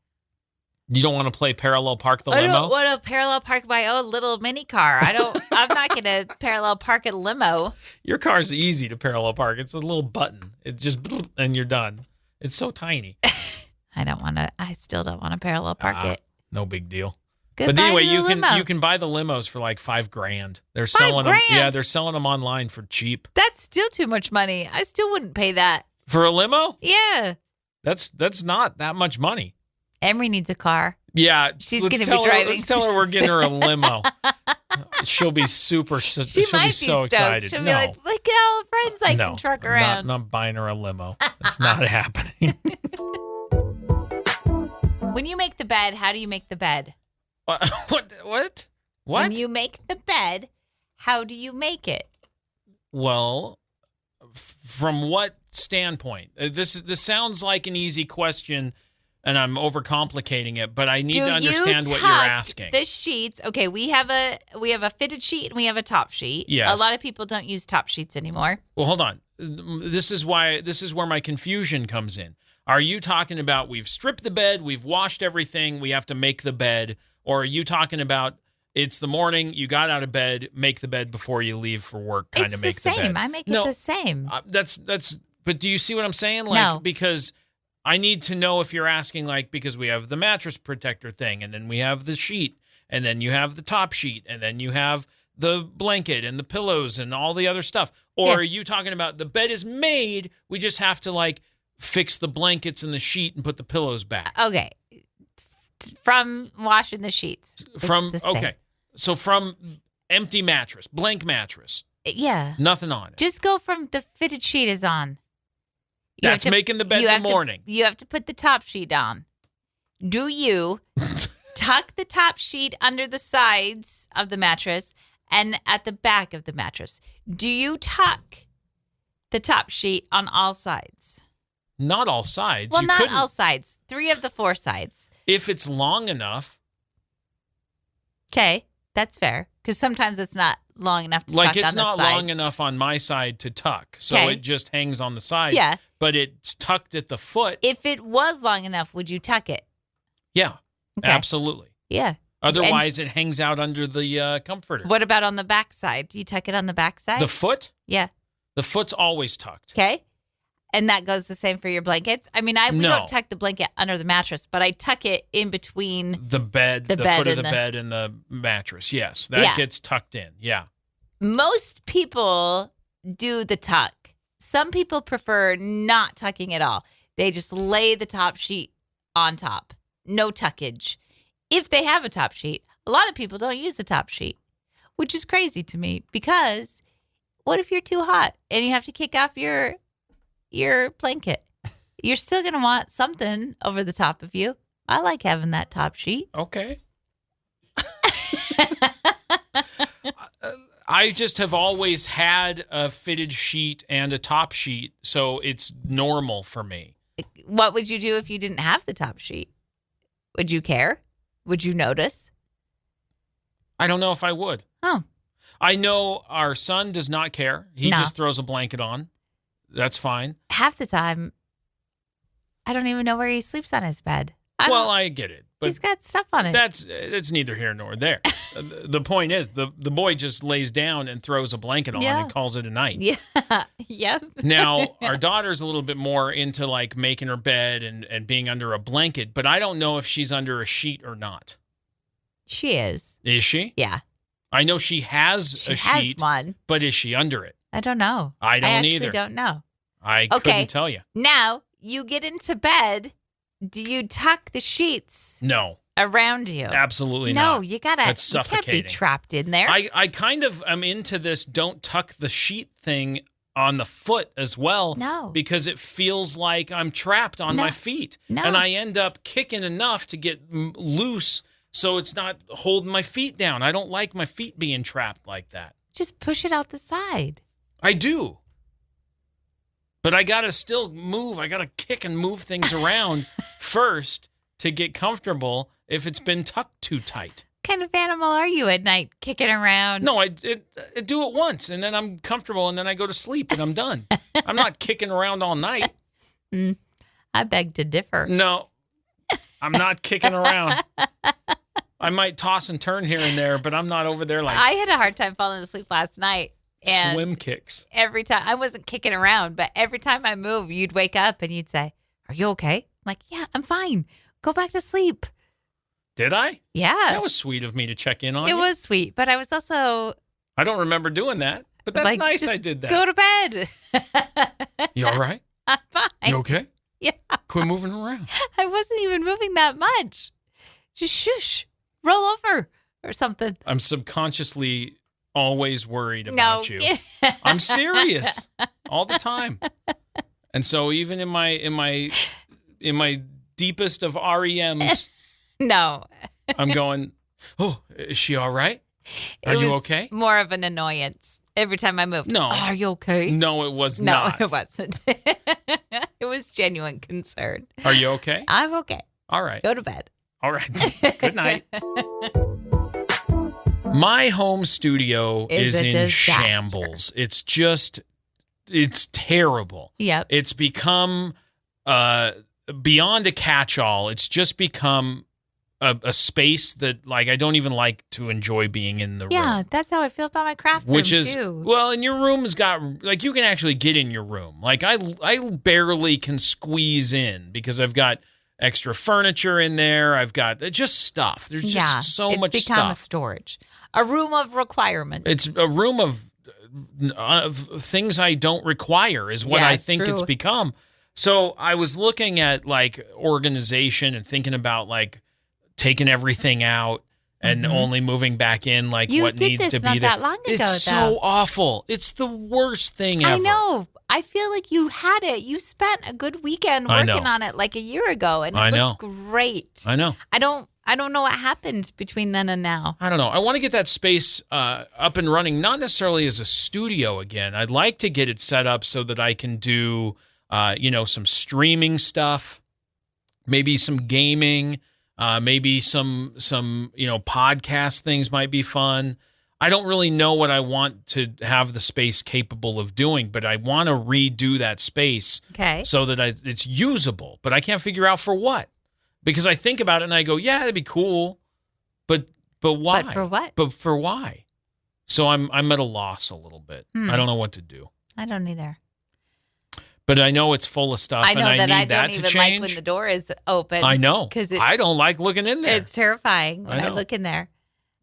You don't want to play parallel park the limo? I don't want to parallel park my own little mini car. I'm not going to parallel park a limo. Your car's easy to parallel park. It's a little button. It just and you're done. It's so tiny. I still don't want to parallel park it. No big deal. Goodbye but anyway, to the limo. you can buy the limos for like $5,000. They're $5,000? selling them. Yeah, they're selling them online for cheap. That's still too much money. I still wouldn't pay that. For a limo? Yeah. That's not that much money. Emery needs a car. Yeah, She's going to be driving. Let's tell her we're getting her a limo. She'll be she'll be so excited. She'll be like, look at all the friends I can truck around. Not buying her a limo. It's not happening. When you make the bed, how do you make the bed? What? When you make the bed, how do you make it? Well, from what standpoint? This sounds like an easy question, and I'm overcomplicating it, but I need to understand what you're asking. The sheets. Okay, we have a fitted sheet and we have a top sheet. Yes. A lot of people don't use top sheets anymore. Well, hold on. This is where my confusion comes in. Are you talking about we've stripped the bed, we've washed everything, we have to make the bed, or are you talking about it's the morning, you got out of bed, make the bed before you leave for work, kind of make the bed? It's the same. I make it the same. But do you see what I'm saying? Like, no. Because I need to know if you're asking, like, because we have the mattress protector thing, and then we have the sheet, and then you have the top sheet, and then you have the blanket and the pillows and all the other stuff. Or are you talking about the bed is made, we just have to, like, fix the blankets and the sheet and put the pillows back? Okay. From washing the sheets. So from empty mattress, blank mattress. Yeah. Nothing on it. Just go from the fitted sheet is on. That's making the bed in the morning. You have to put the top sheet on. Do you tuck the top sheet under the sides of the mattress and at the back of the mattress? Do you tuck the top sheet on all sides? Not all sides. Well, not all sides. 3 of the 4 sides. If it's long enough. Okay, that's fair. Because sometimes it's not long enough to tuck on the sides. Like, it's not long enough on my side to tuck. So it just hangs on the sides. Yeah. But it's tucked at the foot. If it was long enough, would you tuck it? Yeah, absolutely. Yeah. Otherwise, it hangs out under the comforter. What about on the back side? Do you tuck it on the back side? The foot? Yeah. The foot's always tucked. Okay. And that goes the same for your blankets? I mean, we don't tuck the blanket under the mattress, but I tuck it in between the bed, the foot of the bed and the mattress. Yes, that gets tucked in. Yeah. Most people do the tuck. Some people prefer not tucking at all. They just lay the top sheet on top. No tuckage. If they have a top sheet, a lot of people don't use the top sheet, which is crazy to me because what if you're too hot and you have to kick off your blanket? You're still going to want something over the top of you. I like having that top sheet. Okay. I just have always had a fitted sheet and a top sheet, so it's normal for me. What would you do if you didn't have the top sheet? Would you care? Would you notice? I don't know if I would. Oh. I know our son does not care. He just throws a blanket on. That's fine. Half the time, I don't even know where he sleeps on his bed. I get it. But he's got stuff on it. That's neither here nor there. The point is, the boy just lays down and throws a blanket on and calls it a night. Yeah. Yep. Now, our daughter's a little bit more into like making her bed and being under a blanket, but I don't know if she's under a sheet or not. She is. Is she? Yeah. I know she has She a has sheet, one. but is she under it? I don't know. I don't actually either. don't know. I Okay. couldn't tell you. Now, you get into bed. Do you tuck the sheets No, around you? absolutely No, not. you gotta. That's You can't suffocating. be trapped in there. I kind of am into this don't tuck the sheet thing on the foot as well. No. Because it feels like I'm trapped on my feet. No. And I end up kicking enough to get loose so it's not holding my feet down. I don't like my feet being trapped like that. Just push it out the side. I do. But I got to still move. I got to kick and move things around first to get comfortable if it's been tucked too tight. What kind of animal are you at night, kicking around? No, I do it once, and then I'm comfortable, and then I go to sleep, and I'm done. I'm not kicking around all night. I beg to differ. No, I'm not kicking around. I might toss and turn here and there, but I'm not over there like I had a hard time falling asleep last night. And swim kicks. every time, I wasn't kicking around, but every time I move, you'd wake up and you'd say, "Are you okay?" I'm like, "Yeah, I'm fine. Go back to sleep." Did I? Yeah. That was sweet of me to check in on It you. was sweet, but I was also I don't remember doing that, but that's like, nice just I did that. Go to bed. You all right? I'm fine. You okay? Yeah. Quit moving around. I wasn't even moving that much. Just shush, roll over or something. I'm subconsciously always worried No. about you. I'm serious all the time. And so even in my deepest of REMs, No. I'm going, "Oh, is she all right? Are It you was okay?" More of an annoyance every time I moved. No. "Oh, are you okay?" No, it was No, not. it wasn't. It was genuine concern. Are you okay? I'm okay. All right. Go to bed. All right. Good night. My home studio Is is a in disaster. shambles. It's terrible. Yep. It's become beyond a catch-all. It's just become a space that, like, I don't even like to enjoy being in the Yeah, room. that's how I feel about my craft Which room is, too. well, and your room's got, like, you can actually get in your room. Like, I barely can squeeze in because I've got extra furniture in there. I've got just stuff. There's just so much It's become a stuff. storage, a room of requirement. It's a room of things I don't require is what Yeah, I think it's true. become. So I was looking at, like, organization and thinking about, like, taking everything out and only moving back in, like, You what did needs this to be not there. that long ago, It's so though. awful. It's the worst thing ever. I know. I feel like you had it. You spent a good weekend I know. working on it like a year ago, and I it know. looked great. I know. I don't know what happened between then and now. I don't know. I want to get that space up and running, not necessarily as a studio again. I'd like to get it set up so that I can do, some streaming stuff, maybe some gaming, maybe some podcast things might be fun. I don't really know what I want to have the space capable of doing, but I want to redo that space Okay. so that it's usable. But I can't figure out for what. Because I think about it and I go, yeah, that'd be cool, but why? But for what? But for why? So I'm at a loss a little bit. I don't know what to do. I don't either. But I know it's full of stuff, I know and I that need I that don't to even change. like when the door is open. I know, because I don't like looking in there. It's terrifying when I I know. look in there.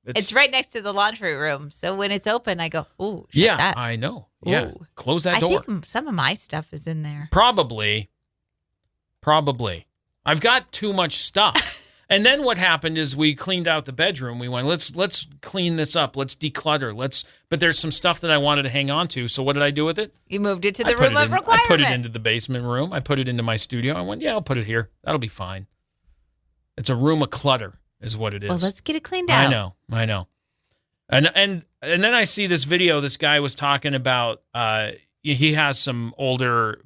It's right next to the laundry room, so when it's open, I go, "Ooh, shut yeah, that." I know. Yeah, Ooh. close that I door. think some of my stuff is in there. Probably. I've got too much stuff. And then what happened is we cleaned out the bedroom. We went, let's clean this up. Let's declutter. But there's some stuff that I wanted to hang on to. So what did I do with it? You moved it to I the put room it of in- requirement. I put it into the basement room. I put it into my studio. I went, yeah, I'll put it here. That'll be fine. It's a room of clutter is what it is. Well, let's get it cleaned out. I know. And then I see this video. This guy was talking about he has some older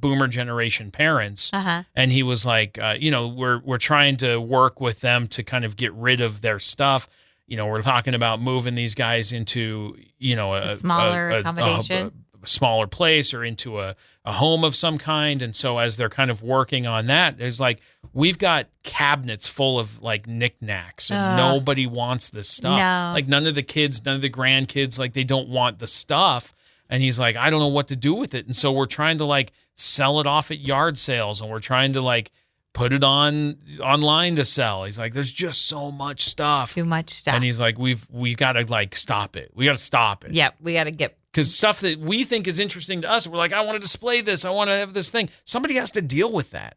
boomer generation parents, and he was like, we're trying to work with them to kind of get rid of their stuff. We're talking about moving these guys into a smaller accommodation, a smaller place, or into a home of some kind. And so as they're kind of working on that, there's like, we've got cabinets full of like knickknacks, and nobody wants this stuff. No. Like none of the kids, none of the grandkids, like they don't want the stuff. And he's like, I don't know what to do with it. And so we're trying to like sell it off at yard sales, and we're trying to like put it online to sell. He's like, there's just so much stuff. Too much stuff. And he's like, we got to like stop it. We got to stop it. Yep, we got to get. Because stuff that we think is interesting to us, we're like, I want to display this. I want to have this thing. Somebody has to deal with that.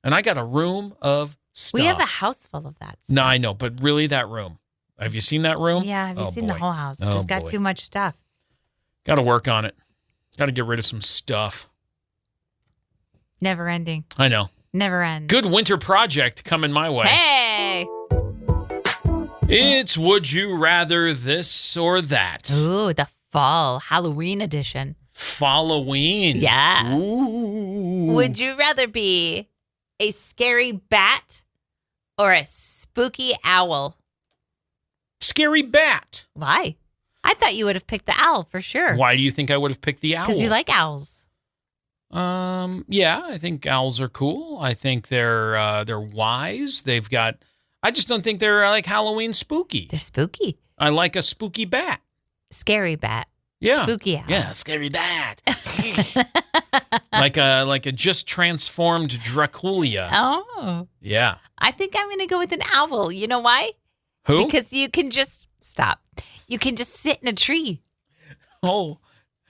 And I got a room of stuff. We have a house full of that stuff. No, I know, but really that room. Have you seen that room? Yeah, have you seen the whole house? Oh, We've got too much stuff. Got to work on it. Got to get rid of some stuff. Never ending. I know. Never ends. Good winter project coming my way. Hey! It's Would You Rather This or That. Ooh, the fall Halloween edition. Halloween. Yeah. Ooh. Would you rather be a scary bat or a spooky owl? Scary bat. Why? I thought you would have picked the owl for sure. Why do you think I would have picked the owl? Because you like owls. Yeah, I think owls are cool. I think they're wise. They've got. I just don't think they're like Halloween spooky. They're spooky. I like a spooky bat. Scary bat. Yeah. Spooky owl. Yeah, scary bat. like a just transformed Draculia. Oh. Yeah. I think I'm going to go with an owl. You know why? Who? Because you can just stop. You can just sit in a tree. Oh.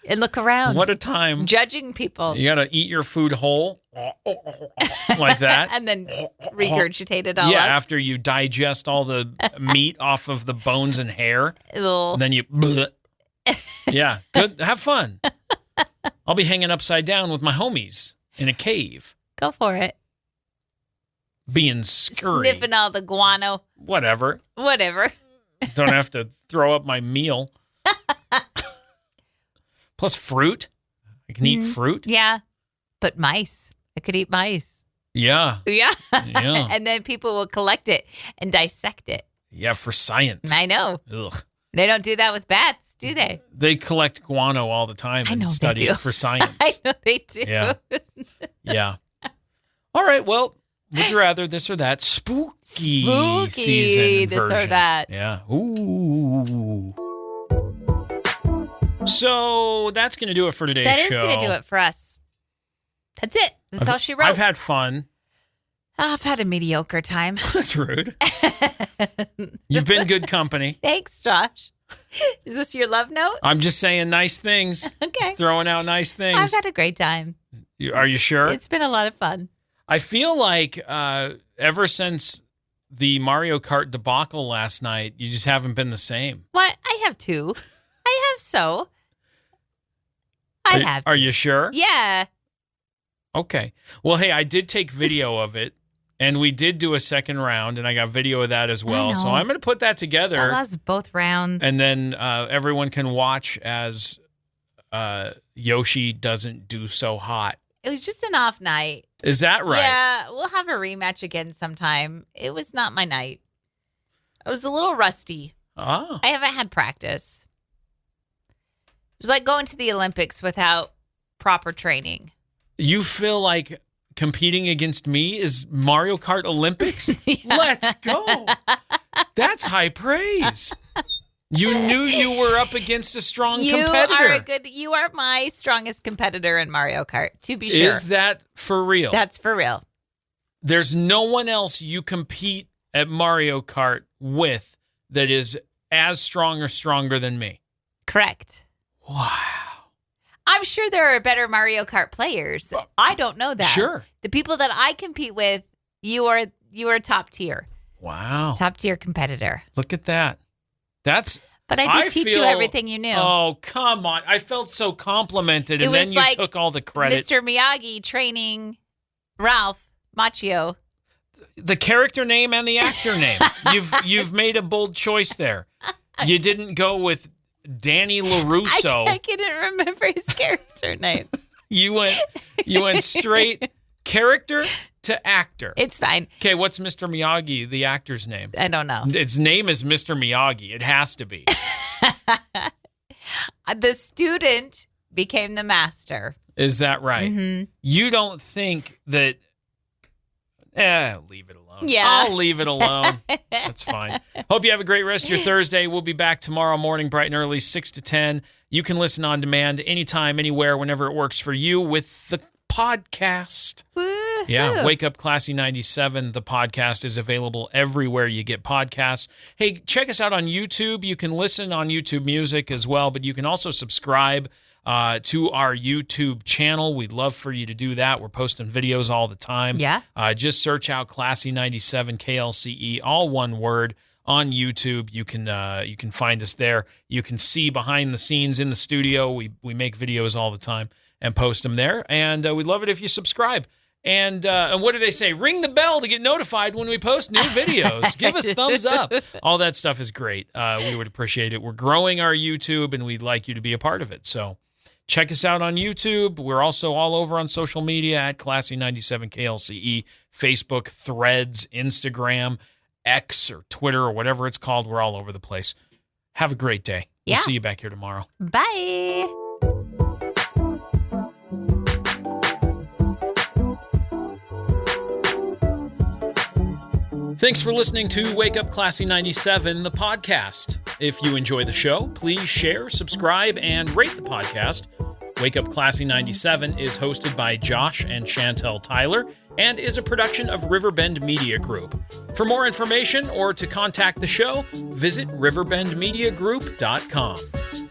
And look around. What a time. Judging people. You got to eat your food whole. Like that. And then regurgitate it all Yeah, up. after you digest all the meat off of the bones and hair. Little. Then you... Yeah, good. Have fun. I'll be hanging upside down with my homies in a cave. Go for it. Being scurry. Sniffing all the guano. Whatever. Don't have to throw up my meal. Plus fruit. I can eat fruit. Yeah. But mice. I could eat mice. Yeah. Yeah. Yeah. And then people will collect it and dissect it. Yeah, for science. I know. Ugh. They don't do that with bats, do they? They collect guano all the time and study it for science. I know they do. Yeah. Yeah. All right, well, would you rather this or that? Spooky season this version. or that. Yeah. Ooh. So that's going to do it for today's show. That is going to do it for us. That's it. That's all she wrote. I've had fun. I've had a mediocre time. That's rude. You've been good company. Thanks, Josh. Is this your love note? I'm just saying nice things. Okay. Just throwing out nice things. I've had a great time. Are you sure? It's been a lot of fun. I feel like ever since the Mario Kart debacle last night, you just haven't been the same. What? I have two. I have so. I have two. Are you sure? Yeah. Okay. Well, hey, I did take video of it, and we did do a second round, and I got video of that as well. So I'm going to put that together. I lost both rounds. And then everyone can watch as Yoshi doesn't do so hot. It was just an off night. Is that right? Yeah, we'll have a rematch again sometime. It was not my night. I was a little rusty. Oh. I haven't had practice. It was like going to the Olympics without proper training. You feel like competing against me is Mario Kart Olympics? Yeah. Let's go. That's high praise. You knew you were up against a strong competitor. You are my strongest competitor in Mario Kart, to be sure. Is that for real? That's for real. There's no one else you compete at Mario Kart with that is as strong or stronger than me. Correct. Wow. I'm sure there are better Mario Kart players. I don't know that. Sure. The people that I compete with, you are top tier. Wow. Top tier competitor. Look at that. But I did teach you everything you knew. Oh, come on. I felt so complimented, and then you took all the credit. Mr. Miyagi training Ralph Macchio. The character name and the actor name. You've made a bold choice there. You didn't go with Danny LaRusso. I couldn't remember his character name. You went straight character to actor. It's fine. Okay, what's Mr. Miyagi, the actor's name? I don't know. Its name is Mr. Miyagi. It has to be. The student became the master. Is that right? Mm-hmm. You don't think that... leave it alone. Yeah. I'll leave it alone. That's fine. Hope you have a great rest of your Thursday. We'll be back tomorrow morning, bright and early, 6 to 10. You can listen on demand anytime, anywhere, whenever it works for you with the podcast. Woo. Yeah, Wake Up Classy 97, the podcast is available everywhere you get podcasts. Hey, check us out on YouTube. You can listen on YouTube Music as well, but you can also subscribe to our YouTube channel. We'd love for you to do that. We're posting videos all the time. Yeah. Just search out Classy 97 KLCE, all one word, on YouTube. You can find us there. You can see behind the scenes in the studio. We make videos all the time and post them there. And we'd love it if you subscribe. And what do they say? Ring the bell to get notified when we post new videos. Give us thumbs up. All that stuff is great. We would appreciate it. We're growing our YouTube, and we'd like you to be a part of it. So check us out on YouTube. We're also all over on social media at Classy97KLCE, Facebook, Threads, Instagram, X, or Twitter, or whatever it's called. We're all over the place. Have a great day. We'll see you back here tomorrow. Bye. Thanks for listening to Wake Up Classy 97, the podcast. If you enjoy the show, please share, subscribe, and rate the podcast. Wake Up Classy 97 is hosted by Josh and Chantel Tyler and is a production of Riverbend Media Group. For more information or to contact the show, visit riverbendmediagroup.com.